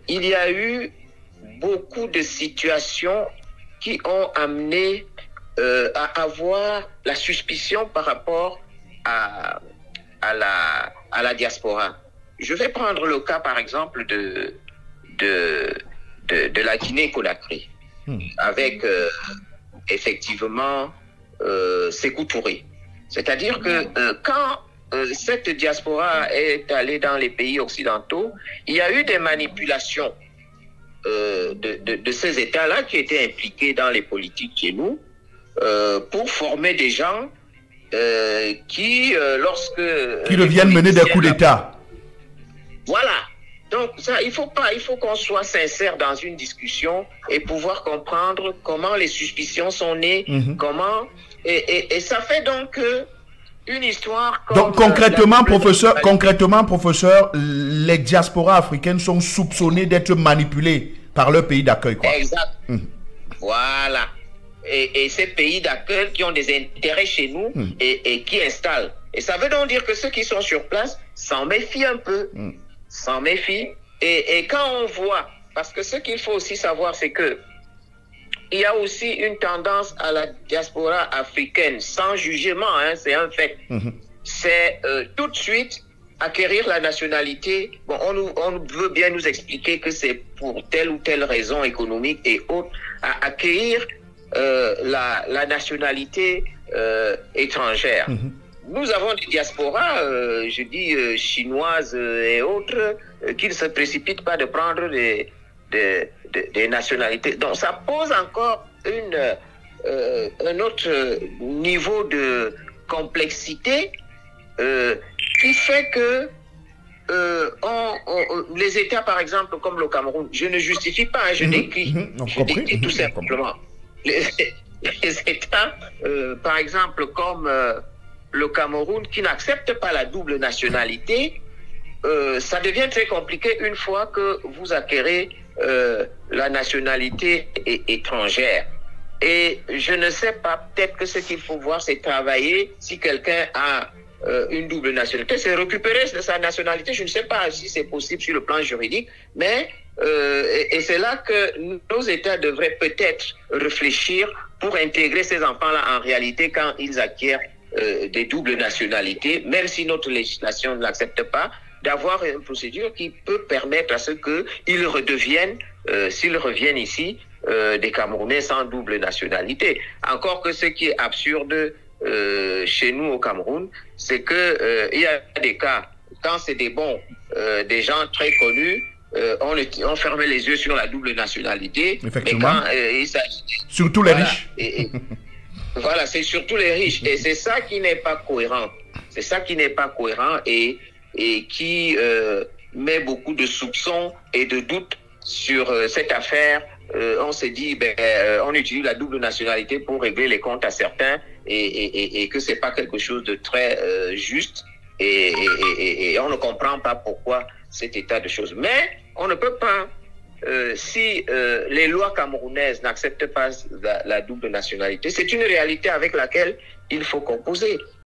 il y a eu beaucoup de situations qui ont amené à avoir la suspicion par rapport à la diaspora. Je vais prendre le cas, par exemple, de la Guinée-Conakry, avec effectivement Sékou Touré. C'est-à-dire que quand cette diaspora est allée dans les pays occidentaux, il y a eu des manipulations de ces États-là qui étaient impliqués dans les politiques chez nous pour former des gens qui, lorsque... qui reviennent mener des coups d'État. Voilà. Donc, ça, il faut qu'on soit sincère dans une discussion et pouvoir comprendre comment les suspicions sont nées, comment... Et ça fait donc une histoire... Donc, concrètement, professeur, les diasporas africaines sont soupçonnées d'être manipulées par leur pays d'accueil, quoi. Exact. Voilà. Et ces pays d'accueil qui ont des intérêts chez nous et qui installent. Et ça veut donc dire que ceux qui sont sur place s'en méfient un peu. S'en méfient. Et quand on voit, parce que ce qu'il faut aussi savoir, c'est que il y a aussi une tendance à la diaspora africaine, sans jugement, hein, c'est un fait. C'est tout de suite acquérir la nationalité. Bon, on veut bien nous expliquer que c'est pour telle ou telle raison économique et autres, à acquérir la nationalité étrangère. Nous avons des diasporas, je dis chinoises et autres, qui ne se précipitent pas de prendre des nationalités. Donc ça pose encore un autre niveau de complexité qui fait que les États, par exemple, comme le Cameroun, je ne justifie pas, hein, je décris tout simplement. Les États, par exemple, comme le Cameroun, qui n'accepte pas la double nationalité, ça devient très compliqué une fois que vous acquérez la nationalité étrangère. Et je ne sais pas, peut-être que ce qu'il faut voir, c'est travailler, si quelqu'un a une double nationalité, c'est récupérer sa nationalité. Je ne sais pas si c'est possible sur le plan juridique, mais et c'est là que nos États devraient peut-être réfléchir pour intégrer ces enfants-là en réalité quand ils acquièrent des doubles nationalités, même si notre législation ne l'accepte pas, d'avoir une procédure qui peut permettre à ce qu'ils redeviennent, s'ils reviennent ici, des Camerounais sans double nationalité. Encore que ce qui est absurde chez nous au Cameroun, c'est que il y a des cas, quand c'est des bons, des gens très connus, on fermait les yeux sur la double nationalité. Effectivement. Mais quand surtout les riches. Voilà, c'est surtout les riches. Et c'est ça qui n'est pas cohérent. C'est ça qui n'est pas cohérent et qui met beaucoup de soupçons et de doutes sur cette affaire. On s'est dit, on utilise la double nationalité pour régler les comptes à certains et que c'est pas quelque chose de très juste et on ne comprend pas pourquoi cet état de choses. Mais on ne peut pas, si les lois camerounaises n'acceptent pas la double nationalité, c'est une réalité avec laquelle il faut composer.